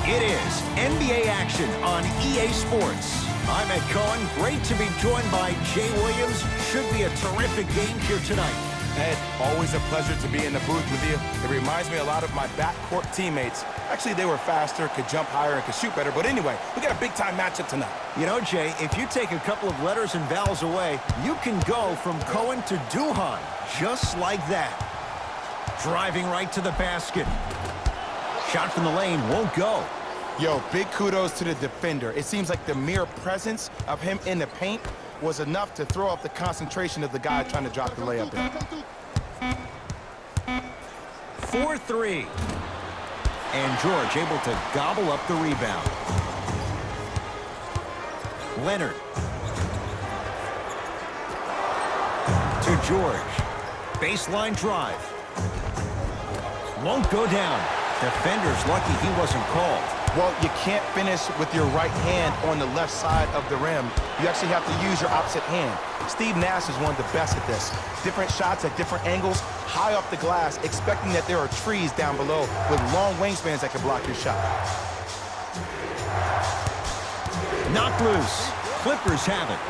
It is NBA action on EA Sports. I'm Ed Cohen. Great to be joined by Jay Williams. Should be a terrific game here tonight. Ed, always a pleasure to be in the booth with you. It reminds me a lot of my backcourt teammates. Actually, they were faster, could jump higher, and could shoot better. But anyway, we got a big-time matchup tonight. You know, Jay, if you take a couple of letters and vowels away, you can go from Cohen to Duhan, just like that. Driving right to the basket. Shot from the lane won't go. Yo, big kudos to the defender. It seems like the mere presence of him in the paint was enough to throw off the concentration of the guy trying to drop the layup in. 4-3. And George able to gobble up the rebound. Leonard. To George. Baseline drive. Won't go down. Defender's lucky he wasn't called. Well, you can't finish with your right hand on the left side of the rim. You actually have to use your opposite hand. Steve Nash is one of the best at this. Different shots at different angles, high off the glass, expecting that there are trees down below with long wingspans that can block your shot. Knocked loose. Clippers have it.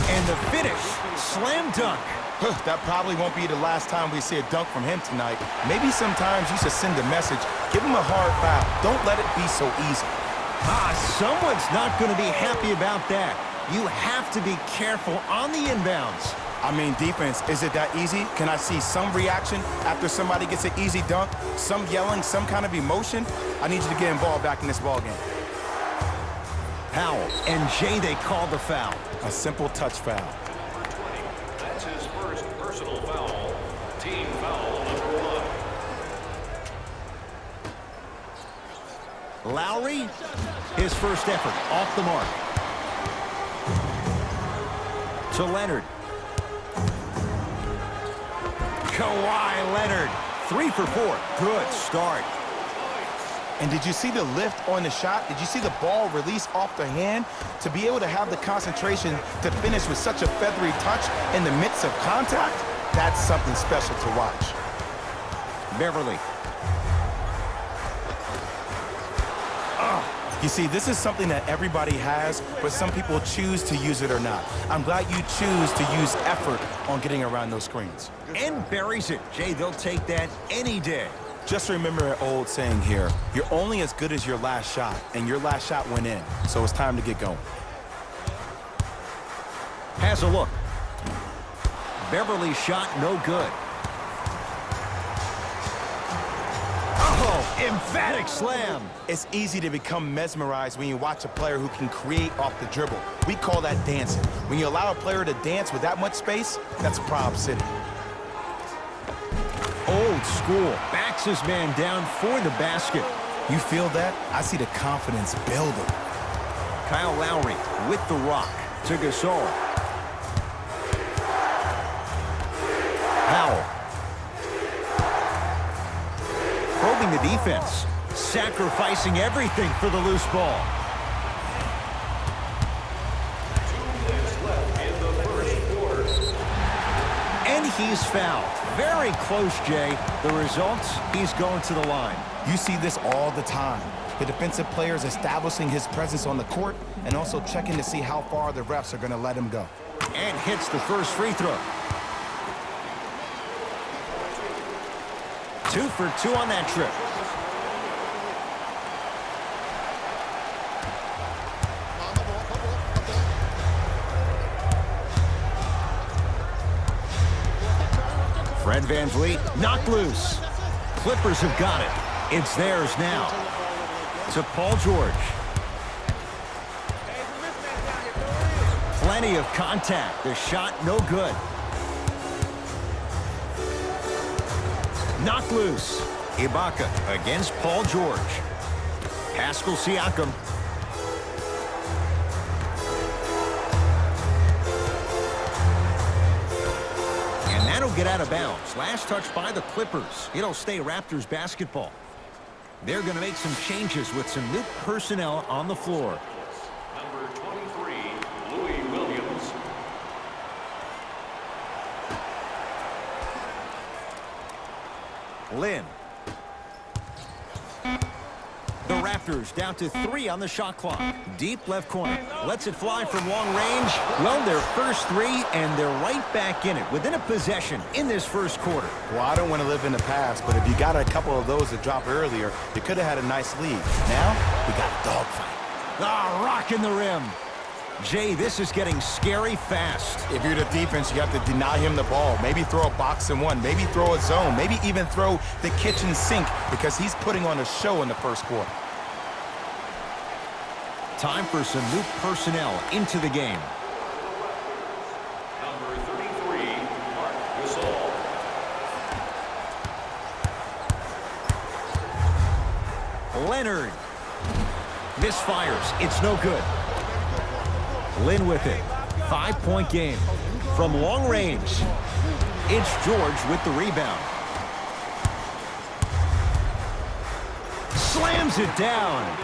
And the finish. Slam dunk. That probably won't be the last time we see a dunk from him tonight. Maybe sometimes you should send a message. Give him a hard foul. Don't let it be so easy. Someone's not going to be happy about that. You have to be careful on the inbounds. I mean, defense, is it that easy? Can I see some reaction after somebody gets an easy dunk? Some yelling, some kind of emotion? I need you to get involved back in this ballgame. Powell and Jay, they called the foul. A simple touch foul. That's his first personal foul. Team foul number 1. Lowry, his first effort off the mark. To Leonard. Kawhi Leonard, 3 for 4. Good start. And did you see the lift on the shot? Did you see the ball release off the hand? To be able to have the concentration to finish with such a feathery touch in the midst of contact, that's something special to watch. Beverly. You see, this is something that everybody has, but some people choose to use it or not. I'm glad you choose to use effort on getting around those screens. And buries it. Jay, they'll take that any day. Just remember an old saying here, you're only as good as your last shot, and your last shot went in, so it's time to get going. Has a look. Beverly's shot no good. Oh, emphatic slam. It's easy to become mesmerized when you watch a player who can create off the dribble. We call that dancing. When you allow a player to dance with that much space, that's a Prob City. Old school. Backs his man down for the basket. You feel that? I see the confidence building. Kyle Lowry with the rock to Gasol. Powell. Probing the defense. Sacrificing everything for the loose ball. 2 minutes left in the first quarter. And he's fouled. Very close, Jay. The results, he's going to the line. You see this all the time. The defensive players establishing his presence on the court and also checking to see how far the refs are going to let him go. And hits the first free throw. 2 for 2 on that trip. Fred VanVleet knocked loose. Clippers have got it. It's theirs now. To Paul George. Plenty of contact. The shot no good. Knocked loose. Ibaka against Paul George. Pascal Siakam. And that'll get out of bounds. Last touch by the Clippers. It'll stay Raptors basketball. They're going to make some changes with some new personnel on the floor. Number 23, Louis Williams. Lynn. Raptors down to 3 on the shot clock. Deep left corner. Lets it fly from long range. Well, their first 3, and they're right back in it, within a possession in this first quarter. Well, I don't want to live in the past, but if you got a couple of those that dropped earlier, you could have had a nice lead. Now, we got a dogfight. Ah, rocking the rim. Jay, this is getting scary fast. If you're the defense, you have to deny him the ball. Maybe throw a box and one. Maybe throw a zone. Maybe even throw the kitchen sink because he's putting on a show in the first quarter. Time for some new personnel into the game. Number 33, Mark Gasol. Leonard. Misfires. It's no good. Lynn with it. 5-point game. From long range, it's George with the rebound. Slams it down.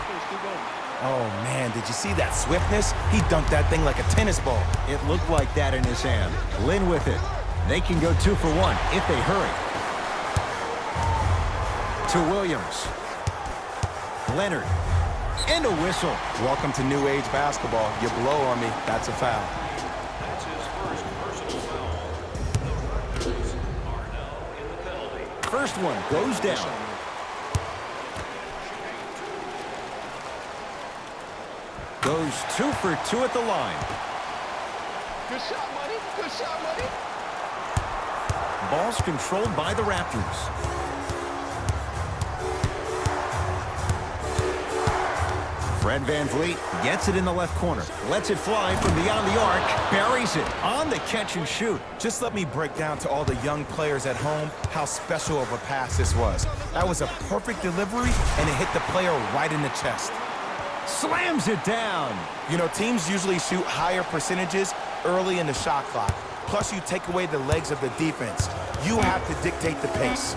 Oh, man, did you see that swiftness? He dunked that thing like a tennis ball. It looked like that in his hand. Lynn with it. They can go 2 for 1 if they hurry. To Williams. Leonard. And a whistle. Welcome to new age basketball. You blow on me, that's a foul. That's his first personal foul. The Raptors are now in the penalty. First one goes down. Goes 2 for 2 at the line. Good shot, buddy. Good shot, buddy. Ball's controlled by the Raptors. Fred VanVleet gets it in the left corner. Lets it fly from beyond the arc. Buries it on the catch and shoot. Just let me break down to all the young players at home how special of a pass this was. That was a perfect delivery, and it hit the player right in the chest. Slams it down. You know, teams usually shoot higher percentages early in the shot clock. Plus, you take away the legs of the defense. You have to dictate the pace.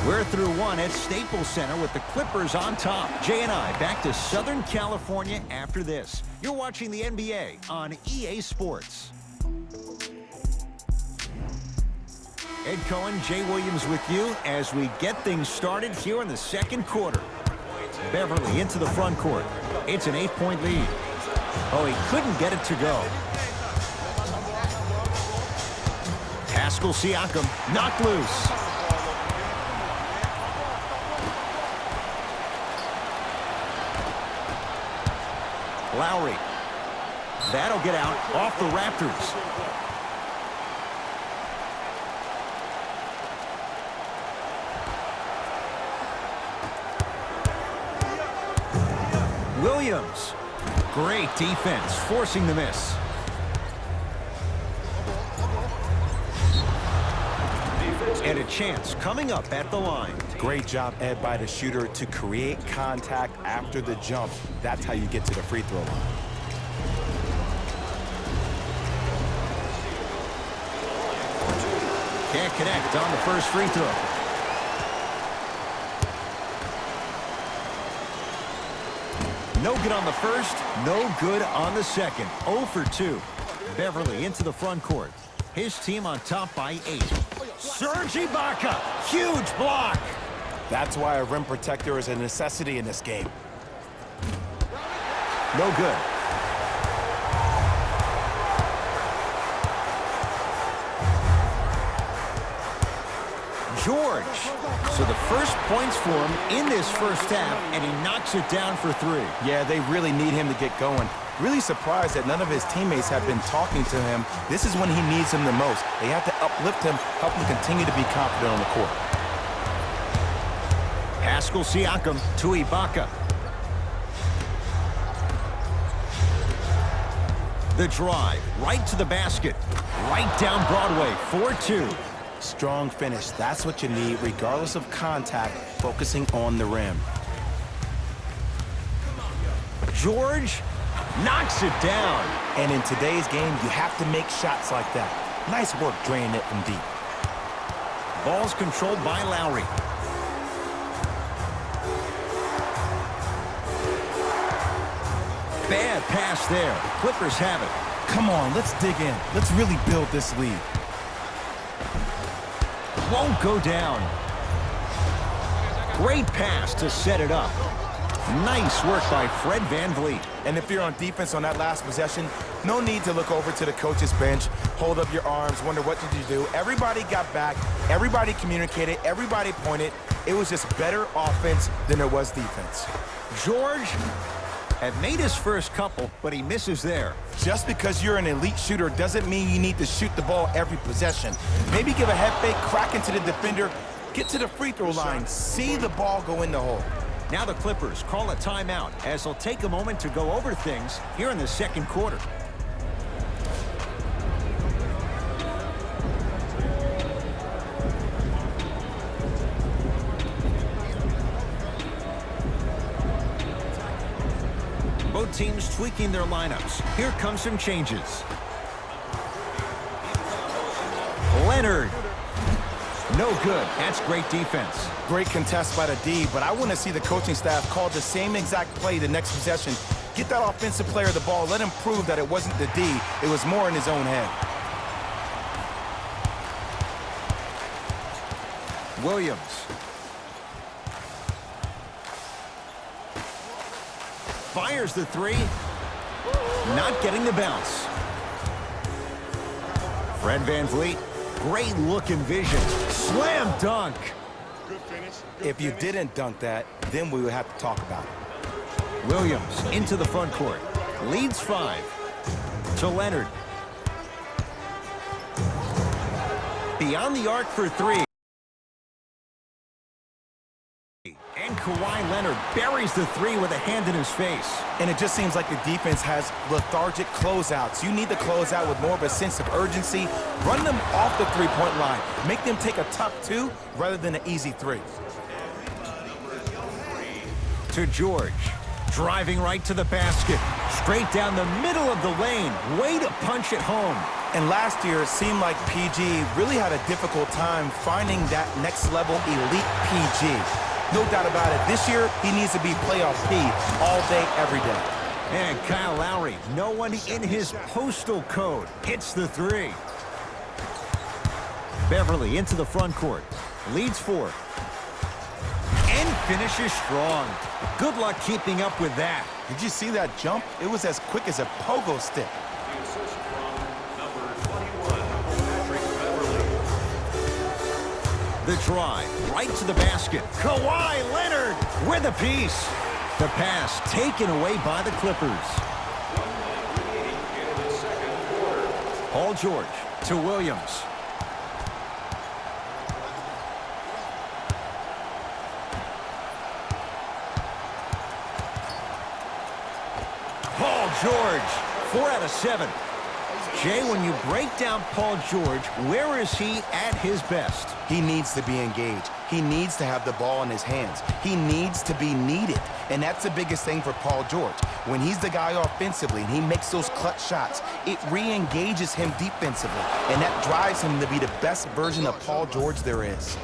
We're through one at Staples Center with the Clippers on top. Jay and I back to Southern California after this. You're watching the NBA on EA Sports. Ed Cohen, Jay Williams with you as we get things started here in the second quarter. Beverly into the front court. It's an 8-point lead. Oh, he couldn't get it to go. Pascal Siakam knocked loose. Lowry. That'll get out off the Raptors. Williams. Great defense, forcing the miss. And a chance coming up at the line. Great job, Ed, by the shooter to create contact after the jump. That's how you get to the free throw line. Can't connect on the first free throw. No good on the first, no good on the second. 0 for 2. Beverly into the front court. His team on top by 8. Serge Ibaka, huge block. That's why a rim protector is a necessity in this game. No good. George. So the first points for him in this first half, and he knocks it down for 3. Yeah, they really need him to get going. Really surprised that none of his teammates have been talking to him. This is when he needs him the most. They have to uplift him, help him continue to be confident on the court. Pascal Siakam to Ibaka. The drive, right to the basket. Right down Broadway, 4-2. Strong finish. That's what you need, regardless of contact, focusing on the rim. George knocks it down. And in today's game, you have to make shots like that. Nice work draining it from deep. Ball's controlled by Lowry. Bad pass there. Clippers have it. Come on, let's dig in. Let's really build this lead. Won't go down. Great pass to set it up. Nice work by Fred VanVleet. And if you're on defense on that last possession, no need to look over to the coach's bench, hold up your arms, wonder what did you do. Everybody got back, everybody communicated, everybody pointed. It was just better offense than there was defense. George had made his first couple, but he misses there. Just because you're an elite shooter doesn't mean you need to shoot the ball every possession. Maybe give a head fake, crack into the defender, get to the free throw line, see the ball go in the hole. Now the Clippers call a timeout as they'll take a moment to go over things here in the second quarter. Both teams tweaking their lineups. Here come some changes. Leonard. No good. That's great defense. Great contest by the D, but I want to see the coaching staff call the same exact play the next possession. Get that offensive player the ball. Let him prove that it wasn't the D. It was more in his own head. Williams. Fires the three. Not getting the bounce. Fred VanVleet. Great look and vision. Slam dunk. If you didn't dunk that, then we would have to talk about it. Williams into the front court. Leads 5. To Leonard. Beyond the arc for 3. And Kawhi Leonard buries the 3 with a hand in his face. And it just seems like the defense has lethargic closeouts. You need to close out with more of a sense of urgency. Run them off the three-point line. Make them take a tough 2 rather than an easy 3. To George. Driving right to the basket. Straight down the middle of the lane. Way to punch it home. And last year, it seemed like PG really had a difficult time finding that next level elite PG. No doubt about it. This year, he needs to be playoff P all day, every day. And Kyle Lowry, no one in his postal code, hits the 3. Beverly into the front court. Leads 4. And finishes strong. Good luck keeping up with that. Did you see that jump? It was as quick as a pogo stick. The assist from number 21, Patrick Beverly. The drive, right to the basket. Kawhi Leonard with a piece. The pass taken away by the Clippers. 1 minute remaining in the second quarter. Paul George to Williams. Paul George, 4 out of 7. Jay, when you break down Paul George, where is he at his best? He needs to be engaged. He needs to have the ball in his hands. He needs to be needed. And that's the biggest thing for Paul George. When he's the guy offensively and he makes those clutch shots, it re-engages him defensively. And that drives him to be the best version of Paul George there is.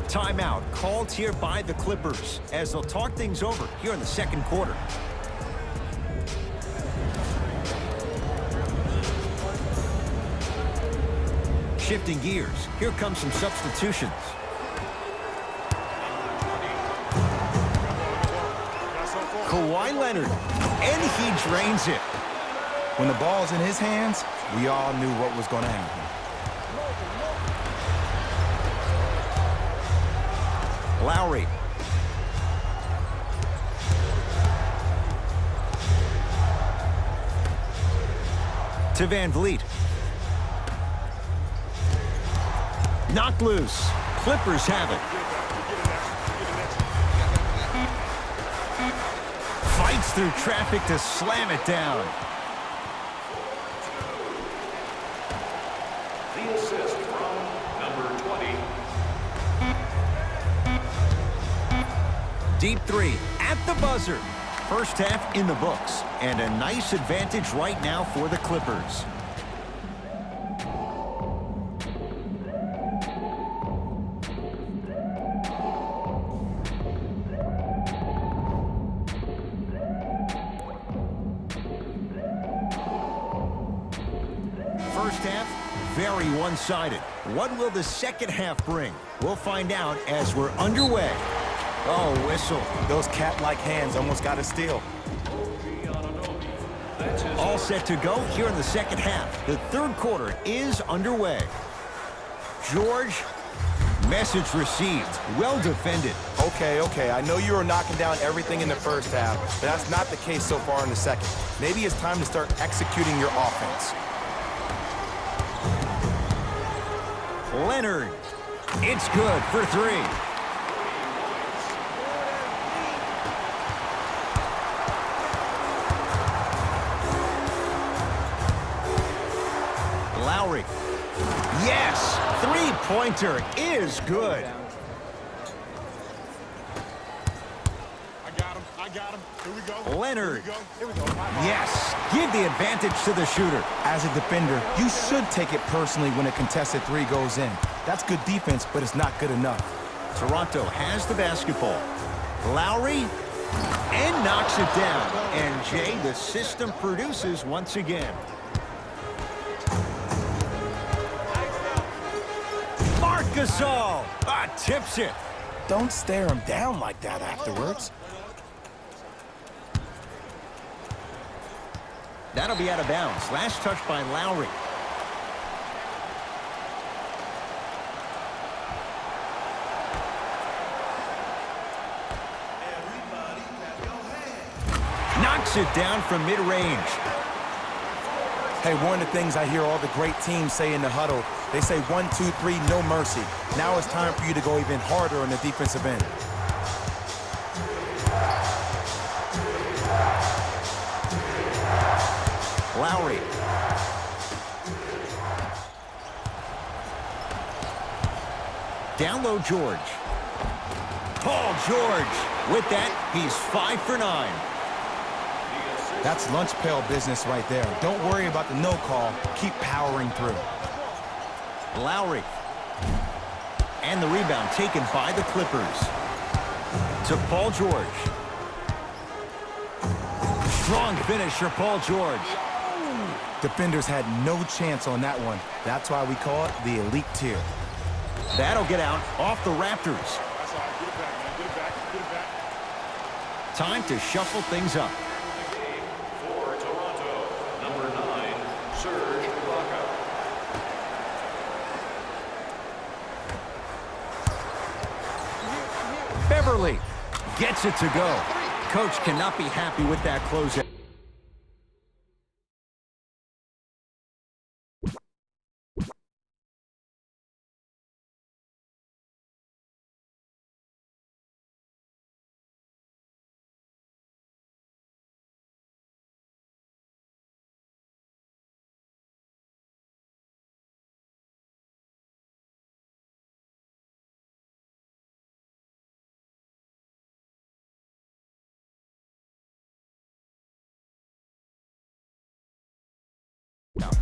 Timeout called here by the Clippers as they'll talk things over here in the second quarter. Shifting gears, here come some substitutions. Kawhi Leonard, and he drains it. When the ball's in his hands, we all knew what was going to happen. Lowry. To VanVleet. Knocked loose. Clippers have it. Fights through traffic to slam it down. The assist from number 20. Deep 3 at the buzzer. First half in the books, and a nice advantage right now for the Clippers. First half, very one-sided. What will the second half bring? We'll find out as we're underway. Oh, whistle. Those cat-like hands almost got a steal. All set to go here in the second half. The third quarter is underway. George, message received. Well defended. Okay. I know you were knocking down everything in the first half, but that's not the case so far in the second. Maybe it's time to start executing your offense. Leonard. It's good for three. Lowry. Yes! Three-pointer is good. I got him. Here we go. Leonard. Here we go. Yes! Give the advantage to the shooter. As a defender, you should take it personally when a contested three goes in. That's good defense, but it's not good enough. Toronto has the basketball. Lowry, and knocks it down. And Jay, the system produces once again. Marc Gasol tips it. Don't stare him down like that afterwards. That'll be out of bounds. Last touch by Lowry. Knocks it down from mid-range. Hey, one of the things I hear all the great teams say in the huddle, they say 1, 2, 3, no mercy. Now it's time for you to go even harder on the defensive end. Lowry. Down low, George. Paul George. With that, he's 5 for 9. That's lunch pail business right there. Don't worry about the no call. Keep powering through. Lowry. And the rebound taken by the Clippers. To Paul George. Strong finish for Paul George. Defenders had no chance on that one. That's why we call it the elite tier. That'll get out off the Raptors. That's all right. Get it back, man. Get it back. Get it back. Time to shuffle things up. For Toronto, number 9, Serge Ibaka. Beverly gets it to go. Coach cannot be happy with that closeout.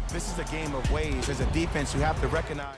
This is a game of waves. As a defense, you have to recognize